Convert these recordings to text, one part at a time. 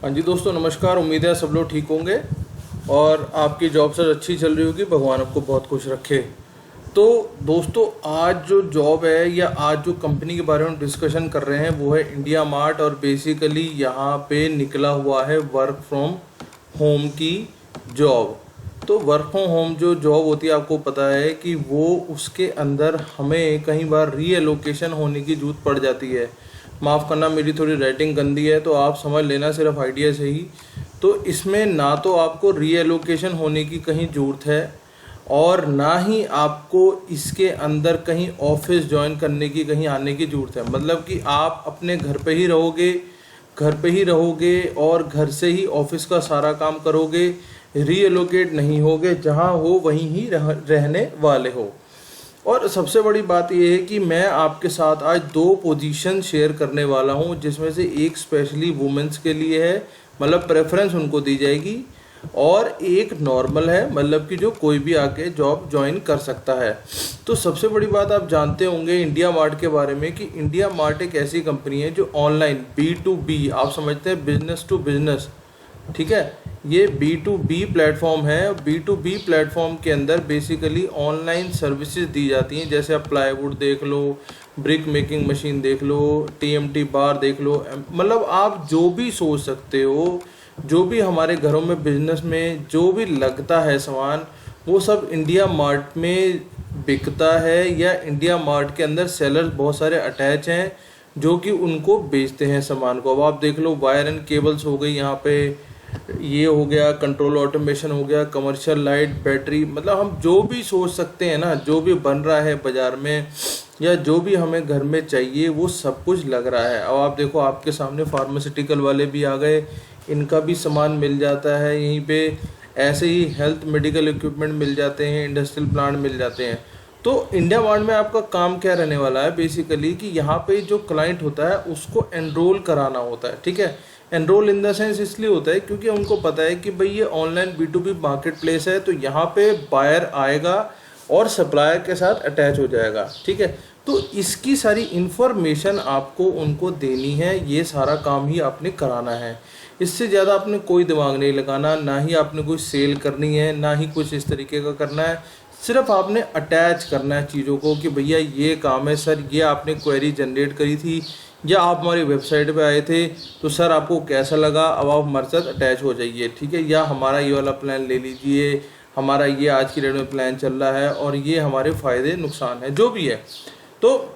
हाँ जी दोस्तों, नमस्कार। उम्मीद है सब लोग ठीक होंगे और आपकी जॉब सर्च अच्छी चल रही होगी। भगवान आपको बहुत खुश रखे। तो दोस्तों, आज जो जॉब है या आज जो कंपनी के बारे में डिस्कशन कर रहे हैं वो है इंडिया मार्ट। और बेसिकली यहाँ पे निकला हुआ है वर्क फ्रॉम होम की जॉब। तो वर्क फ्रॉम होम जो जॉब होती है, आपको पता है कि वो उसके अंदर हमें कई बार रीएलोकेशन होने की जरूरत पड़ जाती है। माफ़ करना, मेरी थोड़ी राइटिंग गंदी है तो आप समझ लेना सिर्फ आइडिया से ही। तो इसमें ना तो आपको रीएलोकेशन होने की कहीं ज़रूरत है और ना ही आपको इसके अंदर कहीं ऑफिस ज्वाइन करने की, कहीं आने की ज़रूरत है। मतलब कि आप अपने घर पे ही रहोगे, और घर से ही ऑफिस का सारा काम करोगे। रीएलोकेट नहीं होगे, जहाँ हो वहीं ही रहने वाले हो। और सबसे बड़ी बात यह है कि मैं आपके साथ आज दो पोजीशन शेयर करने वाला हूं, जिसमें से एक स्पेशली वुमेन्स के लिए है, मतलब प्रेफरेंस उनको दी जाएगी, और एक नॉर्मल है, मतलब कि जो कोई भी आके जॉब ज्वाइन कर सकता है। तो सबसे बड़ी बात आप जानते होंगे इंडिया मार्ट के बारे में कि इंडिया मार्ट एक ऐसी कंपनी है जो ऑनलाइन B2B, आप समझते हैं बिजनेस टू बिजनेस, ठीक है, ये B2B प्लेटफॉर्म है। B2B प्लेटफॉर्म के अंदर बेसिकली ऑनलाइन सर्विसेज दी जाती हैं। जैसे आप प्लाईवुड देख लो, ब्रिक मेकिंग मशीन देख लो, TMT बार देख लो, मतलब आप जो भी सोच सकते हो, जो भी हमारे घरों में बिजनेस में जो भी लगता है सामान, वो सब इंडिया मार्ट में बिकता है। या इंडिया मार्ट के अंदर सेलर्स बहुत सारे अटैच हैं जो कि उनको बेचते हैं सामान को। अब आप देख लो, वायर एंड केबल्स हो गई यहाँ पे, ये हो गया कंट्रोल ऑटोमेशन हो गया, कमर्शियल लाइट, बैटरी, मतलब हम जो भी सोच सकते हैं ना, जो भी बन रहा है बाज़ार में या जो भी हमें घर में चाहिए, वो सब कुछ लग रहा है। अब आप देखो, आपके सामने फार्मास्यूटिकल वाले भी आ गए, इनका भी सामान मिल जाता है यहीं पे। ऐसे ही हेल्थ मेडिकल इक्विपमेंट मिल जाते हैं, इंडस्ट्रियल प्लांट मिल जाते हैं। तो इंडिया मार्ट में आपका काम क्या रहने वाला है बेसिकली कि यहाँ पे जो क्लाइंट होता है उसको एनरोल कराना होता है, ठीक है। एनरोल इन द सेंस इसलिए होता है क्योंकि उनको पता है कि भाई ये ऑनलाइन B2B मार्केट प्लेस है, तो यहाँ पे बायर आएगा और सप्लायर के साथ अटैच हो जाएगा, ठीक है। तो इसकी सारी इन्फॉर्मेशन आपको उनको देनी है, ये सारा काम ही आपने कराना है। इससे ज़्यादा आपने कोई दिमाग नहीं लगाना, ना ही आपने कोई सेल करनी है, ना ही कुछ इस तरीके का करना है। सिर्फ आपने अटैच करना है चीज़ों को कि भैया ये काम है सर, ये आपने क्वेरी जनरेट करी थी या आप हमारी वेबसाइट पे आए थे, तो सर आपको कैसा लगा, अब आप हमारे साथ अटैच हो जाइए, ठीक है। या हमारा ये वाला प्लान ले लीजिए, हमारा ये आज की डेट में प्लान चल रहा है और ये हमारे फ़ायदे नुकसान है जो भी है। तो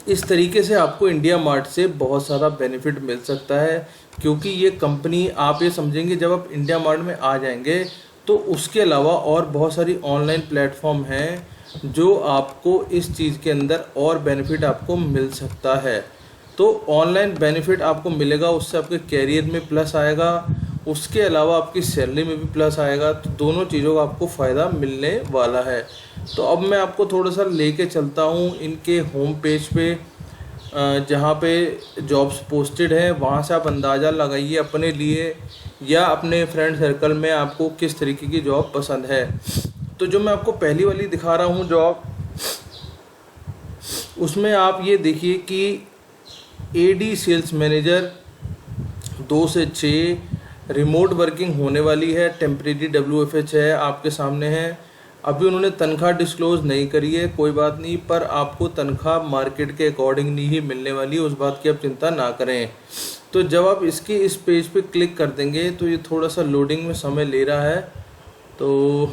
इस तरीके से आपको इंडिया मार्ट से बहुत सारा बेनिफिट मिल सकता है, क्योंकि ये कंपनी, आप ये समझेंगे जब आप इंडिया मार्ट में आ जाएंगे तो उसके अलावा और बहुत सारी ऑनलाइन प्लेटफॉर्म हैं जो आपको इस चीज़ के अंदर और बेनिफिट आपको मिल सकता है। तो ऑनलाइन बेनिफिट आपको मिलेगा, उससे आपके कैरियर में प्लस आएगा, उसके अलावा आपकी सैलरी में भी प्लस आएगा। तो दोनों चीज़ों का आपको फ़ायदा मिलने वाला है। तो अब मैं आपको थोड़ा सा लेके चलता हूँ इनके होम पेज पे, जहाँ पे जॉब्स पोस्टेड है। वहाँ से आप अंदाज़ा लगाइए अपने लिए या अपने फ्रेंड सर्कल में आपको किस तरीके की जॉब पसंद है। तो जो मैं आपको पहली वाली दिखा रहा हूँ जॉब, उसमें आप ये देखिए कि AD सेल्स मैनेजर 2 से 6, रिमोट वर्किंग होने वाली है, टेम्परेरी WFH है, आपके सामने है। अभी उन्होंने तनख्वाह डिस्क्लोज़ नहीं करी है, कोई बात नहीं, पर आपको तनख्वाह मार्केट के अकॉर्डिंग नहीं ही मिलने वाली है, उस बात की आप चिंता ना करें। तो जब आप इसके इस पेज पे क्लिक कर देंगे तो ये थोड़ा सा लोडिंग में समय ले रहा है, तो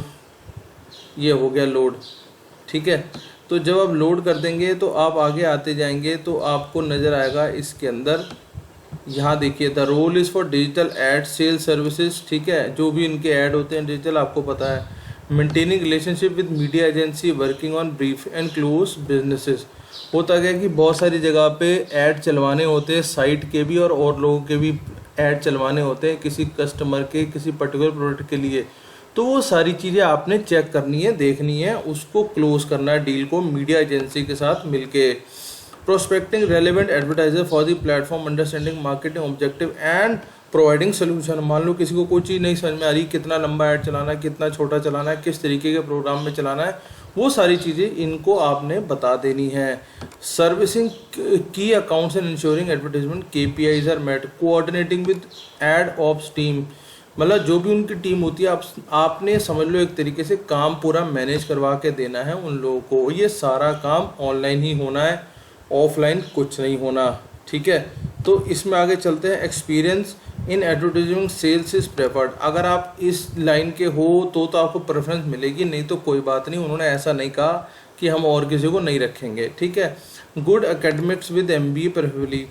ये हो गया लोड, ठीक है। तो जब आप लोड कर देंगे तो आप आगे आते जाएंगे तो आपको नज़र आएगा इसके अंदर, यहाँ देखिए, the role is for digital ad sale services, ठीक है। जो भी इनके ऐड होते हैं डिजिटल, आपको पता है। Maintaining relationship with media agency, working on brief and close businesses. होता क्या कि बहुत सारी जगह पे ऐड चलवाने होते हैं, साइट के भी और लोगों के भी ऐड चलवाने होते हैं किसी कस्टमर के, किसी पर्टिकुलर प्रोडक्ट के लिए। तो वो सारी चीज़ें आपने चेक करनी है, देखनी है, उसको क्लोज करना है डील को मीडिया एजेंसी के साथ मिलके। Prospecting relevant advertiser for the platform, understanding marketing objective and providing solution. मान लो किसी को कोई चीज़ नहीं समझ में आ रही, कितना लंबा ऐड चलाना है, कितना छोटा चलाना है, किस तरीके के प्रोग्राम में चलाना है, वो सारी चीज़ें इनको आपने बता देनी है। सर्विसिंग की accounts and insuring advertisement KPIs are met, coordinating with ad ops team, मतलब जो भी उनकी टीम होती है आपने समझ लो एक तरीके से काम पूरा मैनेज करवा के देना है उन लोगों को। ये सारा काम ऑनलाइन ही होना है, ऑफलाइन कुछ नहीं होना, ठीक है। तो इसमें आगे चलते हैं। Experience in advertising sales is preferred, अगर आप इस लाइन के हो तो आपको प्रेफरेंस मिलेगी, नहीं तो कोई बात नहीं, उन्होंने ऐसा नहीं कहा कि हम और किसी को नहीं रखेंगे, ठीक है। Good academics with MBA preferably,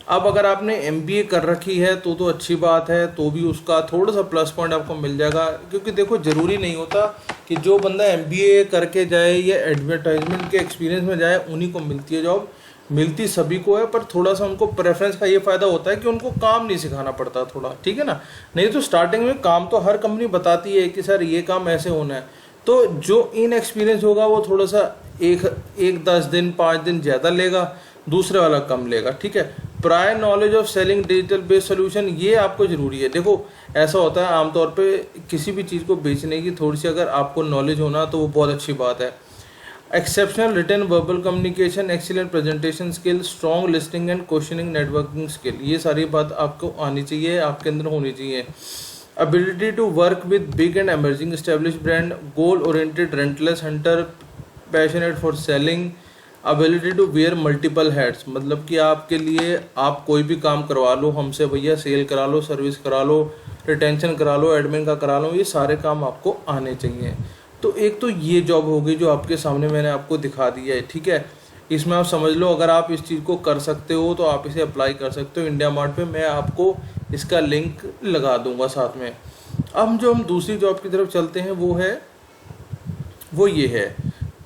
अब अगर आपने MBA कर रखी है तो अच्छी बात है, तो भी उसका थोड़ा सा प्लस पॉइंट आपको मिल जाएगा, क्योंकि देखो ज़रूरी नहीं होता कि जो बंदा MBA करके जाए या एडवर्टाइजमेंट के एक्सपीरियंस में जाए उन्हीं को मिलती है जॉब, मिलती सभी को है, पर थोड़ा सा उनको प्रेफरेंस का ये फ़ायदा होता है कि उनको काम नहीं सिखाना पड़ता थोड़ा, ठीक है ना। नहीं तो स्टार्टिंग में काम तो हर कंपनी बताती है कि सर ये काम ऐसे होना है, तो जो इन एक्सपीरियंस होगा वो थोड़ा सा एक 10 दिन 5 दिन ज़्यादा लेगा, दूसरे वाला कम लेगा, ठीक है। Prior knowledge of selling digital based solution, ये आपको ज़रूरी है। देखो ऐसा होता है आमतौर पे किसी भी चीज़ को बेचने की थोड़ी सी अगर आपको नॉलेज होना तो वो बहुत अच्छी बात है। Exceptional written verbal communication, excellent presentation skill, strong listing and questioning networking skill, ये सारी बात आपको आनी चाहिए, आपके अंदर होनी चाहिए। Ability to work with big and emerging establish brand, goal oriented relentless hunter, passionate for selling, ability to wear multiple hats, मतलब कि आपके लिए आप कोई भी काम करवा लो हमसे, भैया सेल करा लो, सर्विस करा लो, रिटेंशन करा लो, एडमिन का करा लो, ये सारे काम आपको आने चाहिए। तो एक तो ये जॉब होगी जो आपके सामने मैंने आपको दिखा दिया है, ठीक है। इसमें आप समझ लो अगर आप इस चीज़ को कर सकते हो तो आप इसे अप्लाई कर सकते हो। इंडिया मार्ट पे मैं आपको इसका लिंक लगा दूंगा साथ में। अब जो हम दूसरी जॉब की तरफ चलते हैं वो ये है,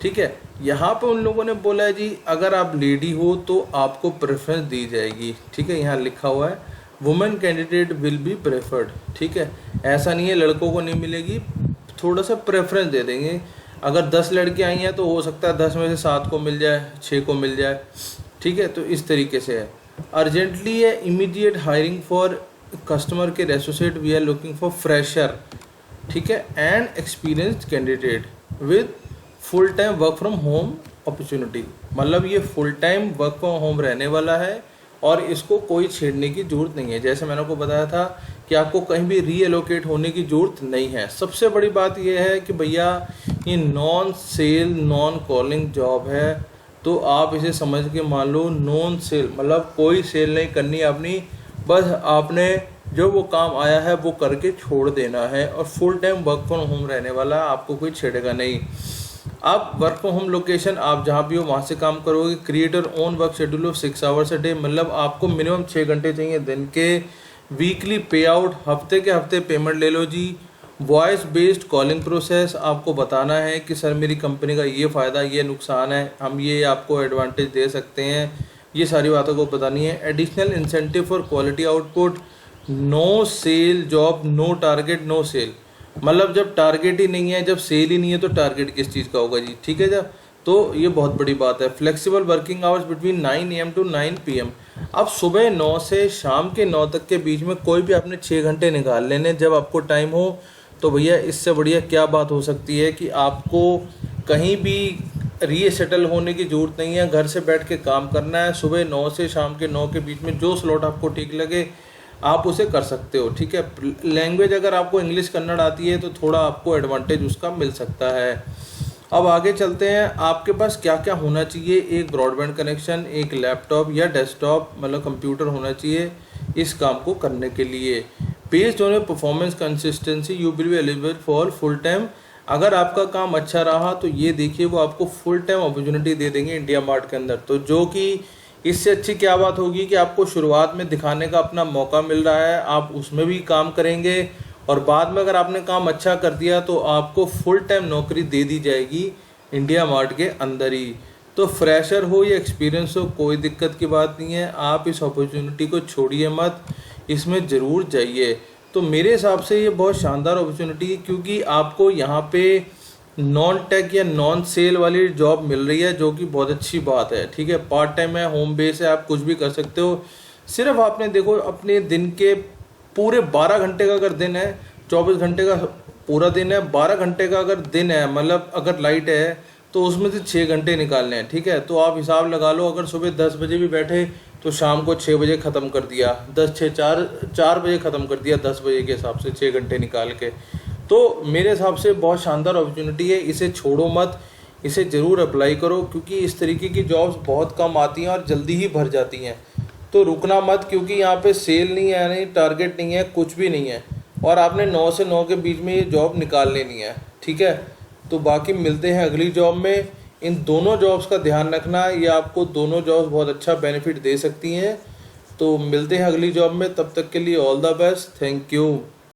ठीक है। यहाँ पे उन लोगों ने बोला है जी अगर आप लेडी हो तो आपको प्रेफरेंस दी जाएगी, ठीक है। यहाँ लिखा हुआ है women candidate will be preferred, ठीक है। ऐसा नहीं है लड़कों को नहीं मिलेगी, थोड़ा सा प्रेफरेंस दे देंगे। अगर 10 लड़के आई हैं तो हो सकता है 10 में से 7 को मिल जाए, 6 को मिल जाए, ठीक है। तो इस तरीके से है। अर्जेंटली है immediate hiring for customer care associate, we are looking for fresher, ठीक है, and experienced candidate with full time work from home opportunity, मतलब ये full time work from home रहने वाला है और इसको कोई छेड़ने की ज़रूरत नहीं है। जैसे मैंने आपको बताया था कि आपको कहीं भी रीएलोकेट होने की ज़रूरत नहीं है। सबसे बड़ी बात यह है कि भैया ये non sale non calling job है, तो आप इसे समझ के मान लो नॉन सेल, मतलब कोई सेल नहीं करनी अपनी, बस आपने जो वो काम आया है वो करके छोड़ देना है, और full time work from home रहने वाला, आपको कोई छेड़ेगा नहीं। आप वर्क फ्रॉम होम लोकेशन आप जहाँ भी हो वहाँ से काम करोगे। Creator own work schedule of 6 hours a day, मतलब आपको मिनिमम 6 घंटे चाहिए दिन के। वीकली पे आउट, हफ्ते के हफ्ते पेमेंट ले लो जी। वॉइस बेस्ड कॉलिंग प्रोसेस, आपको बताना है कि सर मेरी कंपनी का ये फ़ायदा ये नुकसान है, हम ये आपको एडवांटेज दे सकते हैं, ये सारी बातों को बतानी है। Additional incentive for quality output, no sale job, no target no sale, मतलब जब टारगेट ही नहीं है, जब सेल ही नहीं है तो टारगेट किस चीज़ का होगा जी, ठीक है जब। तो ये बहुत बड़ी बात है। Flexible working hours between 9 AM to 9 PM, अब सुबह 9 से शाम के 9 तक के बीच में कोई भी आपने 6 घंटे निकाल लेने जब आपको टाइम हो, तो भैया इससे बढ़िया क्या बात हो सकती है कि आपको कहीं भी रीसेटल होने की ज़रूरत नहीं है, घर से बैठ के काम करना है। सुबह 9 से शाम के 9 के बीच में जो स्लॉट आपको ठीक लगे आप उसे कर सकते हो, ठीक है। लैंग्वेज अगर आपको इंग्लिश कन्नड़ आती है तो थोड़ा आपको एडवांटेज उसका मिल सकता है। अब आगे चलते हैं, आपके पास क्या क्या होना चाहिए। एक ब्रॉडबैंड कनेक्शन, एक लैपटॉप या डेस्कटॉप मतलब कंप्यूटर होना चाहिए इस काम को करने के लिए। Based on performance consistency you will be eligible for full time, अगर आपका काम अच्छा रहा तो ये देखिए वो आपको फुल टाइम अपॉर्चुनिटी दे देंगे इंडिया मार्ट के अंदर। तो जो कि इससे अच्छी क्या बात होगी कि आपको शुरुआत में दिखाने का अपना मौका मिल रहा है, आप उसमें भी काम करेंगे और बाद में अगर आपने काम अच्छा कर दिया तो आपको फुल टाइम नौकरी दे दी जाएगी इंडिया मार्ट के अंदर ही। तो फ्रेशर हो या एक्सपीरियंस हो कोई दिक्कत की बात नहीं है, आप इस अपॉर्चुनिटी को छोड़िए मत, इसमें ज़रूर जाइए। तो मेरे हिसाब से ये बहुत शानदार अपॉर्चुनिटी है क्योंकि आपको यहाँ पे नॉन टेक या नॉन सेल वाली जॉब मिल रही है जो कि बहुत अच्छी बात है, ठीक है। पार्ट टाइम है, होम बेस है, आप कुछ भी कर सकते हो। सिर्फ आपने देखो अपने दिन के पूरे 12 घंटे का अगर दिन है, 24 घंटे का पूरा दिन है, 12 घंटे का अगर दिन है, मतलब अगर लाइट है तो उसमें से 6 घंटे निकालने हैं, ठीक है। तो आप हिसाब लगा लो, अगर सुबह 10 बजे भी बैठे तो शाम को 6 बजे ख़त्म कर दिया, 10 6 4 बजे ख़त्म कर दिया, 10 बजे के हिसाब से 6 घंटे निकाल के। तो मेरे हिसाब से बहुत शानदार अपॉर्चुनिटी है, इसे छोड़ो मत, इसे ज़रूर अप्लाई करो, क्योंकि इस तरीके की जॉब्स बहुत कम आती हैं और जल्दी ही भर जाती हैं। तो रुकना मत, क्योंकि यहाँ पे सेल नहीं है, नहीं टारगेट नहीं है, कुछ भी नहीं है, और आपने 9 से 9 के बीच में ये जॉब निकाल लेनी है, ठीक है। तो बाकी मिलते हैं अगली जॉब में। इन दोनों जॉब्स का ध्यान रखना, ये आपको दोनों जॉब्स बहुत अच्छा बेनिफिट दे सकती हैं। तो मिलते हैं अगली जॉब में, तब तक के लिए all the best, thank you.